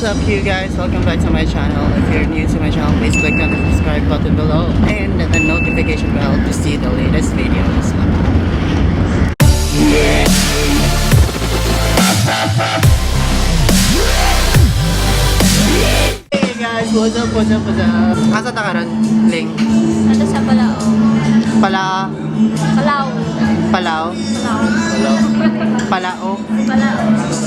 What's up you guys? Welcome back to my channel. If you're new to my channel, please click on the subscribe button below and the notification bell to see the latest videos. Hey guys, what's up? Asa ta karon, Ling? Ano sa Palao? Palao.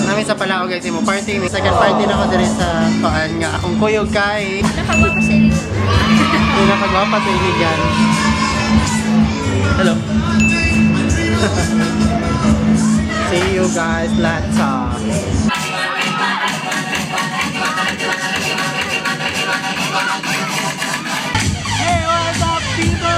Namin sa Palao guys, mo party, may second party na ko diri sa paan nga akong kuyog kay. Nakagwapa sa Iligan. Yung nakagwapa sa Iligan. Hello. See you guys later. Hey, what's up people?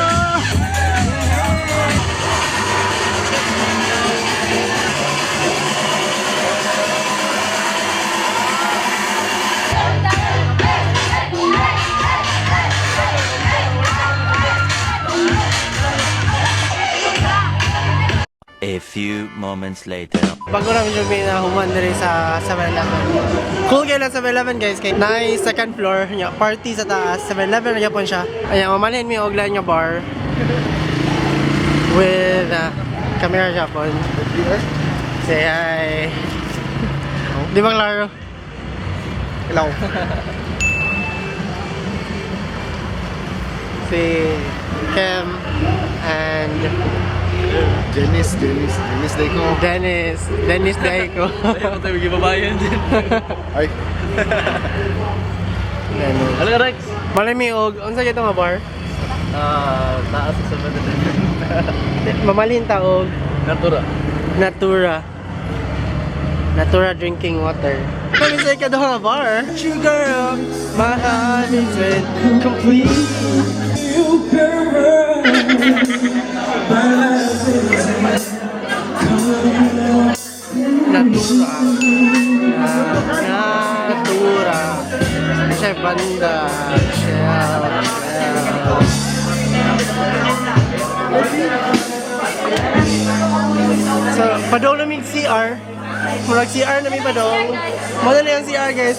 A few moments later. Bago namin yung pinahuman rin sa 7-Eleven. Cool kayo lang 7-Eleven guys. Kaya na second floor niya, party sa taas. 7-Eleven na po siya. Ayan, mamalhin mo yung oglan niya bar. With camera Japon. Say hi. Di ba klaro? Hello. Si Kem and Dennis Daiko. Dennis Daiko. Ayaw tayo magbabayan din. Ay. Ano ka Rex? Malay mi og, unsa gyud nga bar? Taas sa Manila. Mamalhin ta og Natura. Natura drinking water. Kami sa ikaw nga bar. Sugar, my heart is red, complete. You girl. Natura siya banda so padong namin CR murag CR namin padong madali ang CR guys.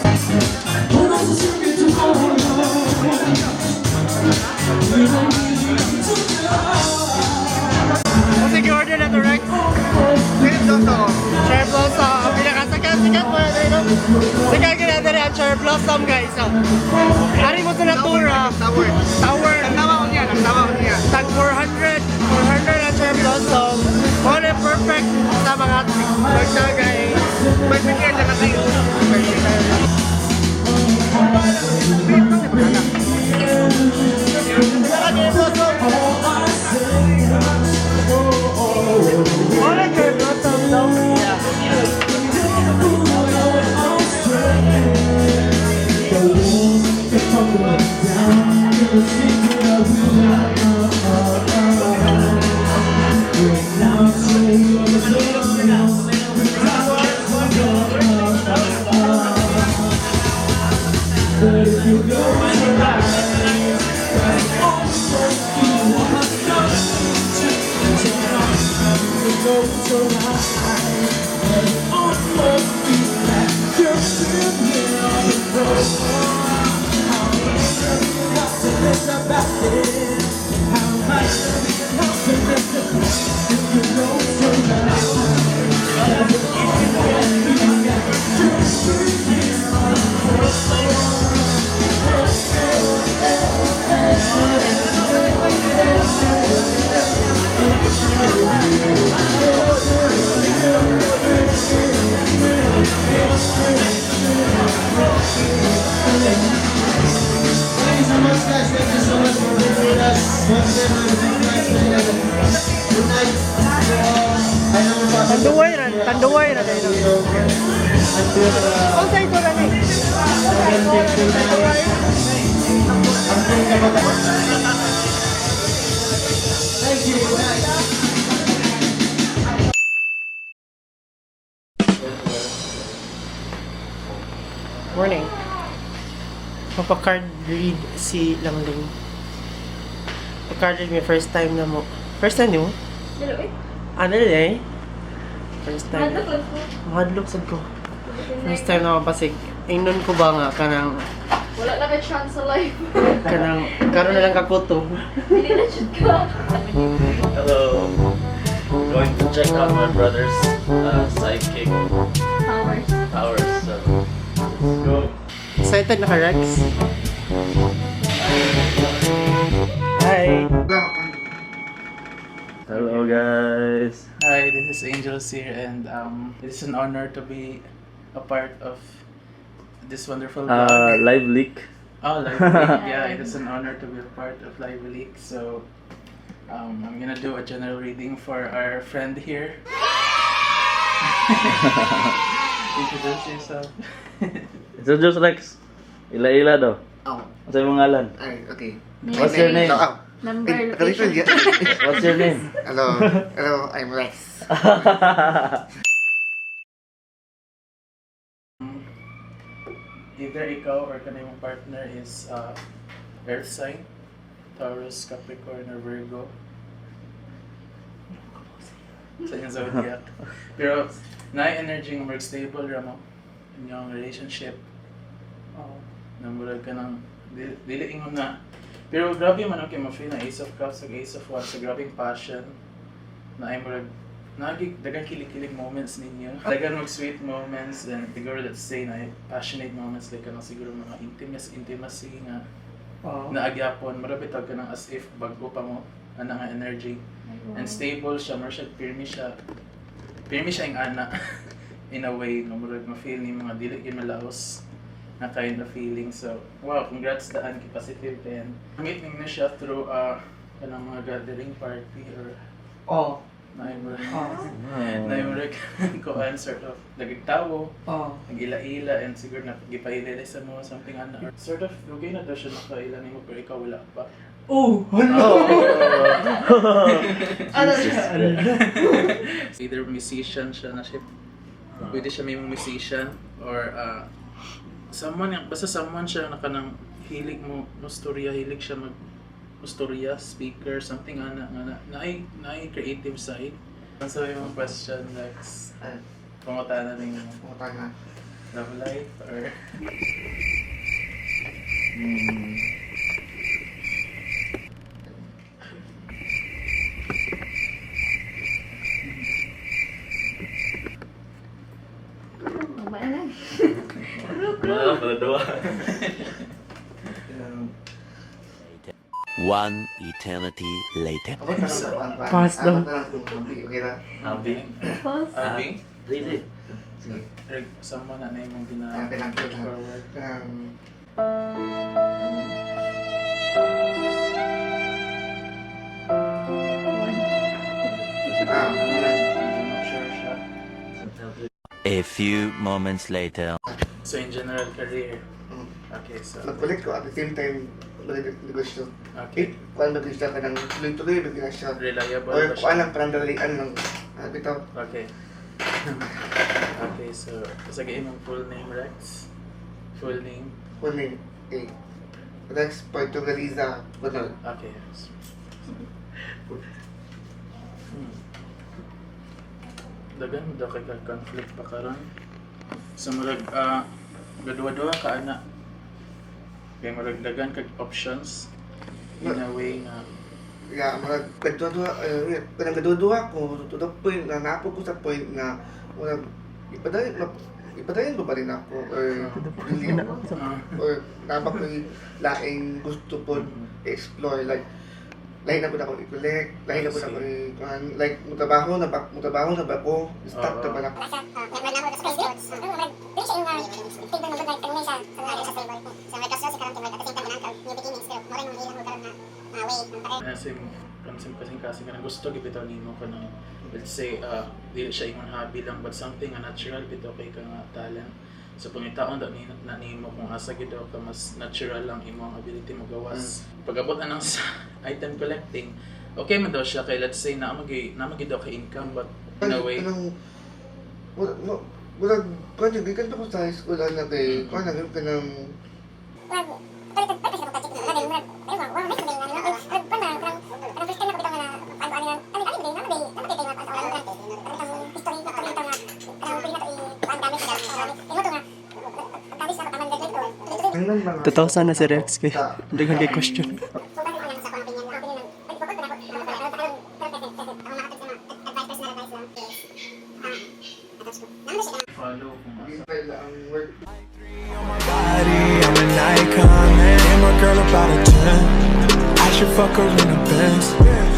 Sige, order na to, Rex. Cherry Blossom. Ang pinakasikat mo na tayo. Sige, ginagawa rin ang Cherry Blossom, guys. Ari mo sa Natura. Tower. Nagtawa ko niya. Tag 400 ang Cherry Blossom. All in perfect sa mga magda, guys. Magbigyan na kayo. Tanduay na tayo. Ang sa ito lang eh. Morning. Mapa-card read si Langling. Pa-card read may first time na mo. First time mo? Dalo eh. Ano eh? First time. Hadlok lang ko. Mahadlok sad ko. First time na mapasig. Ingnon ko ba nga kanang Wala na ka chance sa life. kanang karon na lang kakutob. Hindi na shoot ka. Hello. Going to check out my brother's sidekick Powers. so let's go. Excited na ka, Rex? Hi. Hello guys. Hi, this is Angels here, and it is an honor to be a part of this wonderful vlog. Live leak. Oh, Live Leak. Yeah, it is an honor to be a part of Live Leak. So, I'm gonna do a general reading for our friend here. Introduce yourself. So just Rex. Ila daw. Oh, Sa imong ngalan? ay, okay. What's your name? Oh, Number, location. What's your name? Hello, I'm Rex. Either ikaw or kanina mong partner is Earth sign, Taurus, Capricorn, or Virgo. Sa inyong zodiac. Pero, na-energy ng more stable ramo inyong relationship. Namurag ka ng dili ingon na. Pero grabe man okay ma-feel na Ace of Cups ug Ace of Wands sa grabing passion na ay murag dagang kilig-kilig moments ninyo. Dagang mag sweet moments and siguro let's say na passionate moments like kanang siguro mga intimacy nga naagyapon marabit ka nang as if bago pa mo ana nga energy and stable siya more siya firme siya yung ana in a way no murag ma-feel ni mga dili gyud malaos na kind of feeling. So, wow, congrats daan kay positive and meet ninyo siya through kanang mga gathering party or naimurag kuan sort of nagtawo, nag-ila-ila and siguro nagipahilili sa mo something ana or sort of okay na daw siya nakaila nimo pero ikaw wala pa. Ano siya? Either musician siya na siya. Pwede siya may musician or someone siya na kanang hilig mo storya, hilig siya mag storya, speaker, something ana na ay creative side. So yung question next, pangutana ning Pumutang love life or One eternity later. Pass daw. Okay na. Happy. Abing? Really? Sige. Someone na yung Pinangkot na. forward. Ah, I'm not sure siya. A few moments later. So in general career. Okay, so nagkulit ko at the same time, negosyo. okay. Kuan negosyo ka ng tuloy-tuloy, bigla siya. Reliable Or ba siya? kuan lang, panandalian ng, bitaw. Okay. Okay, so sige imong full name Rex. Full name. Kunin, okay. Rex Portugaliza, Bunol. Okay. Dagan mo daw kay conflict pa karon. Sa murag gadua-dua ka ana. Kay murag dagan kag options in a way nga Yeah, mga kadua-dua ko to the point na napo ko sa point na ipadayon ba rin ako or really or napa ko laing gusto po explore like lain na po ako i-collect, lain na po ako like mutabaho na ba ko stop na ba na kasi nga gusto gibitaw nimo kanang let's say dili siya imong hobby lang but something nga natural bitaw kay ka nga talent so pangitaon daw na nimo kung asa gid daw ka mas natural lang imong ability mo gawas pag-abot na ng item collecting okay man daw siya kay let's say na magid daw kay income but in a way wala kanya gikan ko sa high school na kay kana gyud kanang Ang mga 2,000 na si Rex kay daghan kay question. Follow kung asa. Gintay lang ang work. Body, I'm an icon, man. And my girl about a 10. I should fuck her in the Benz.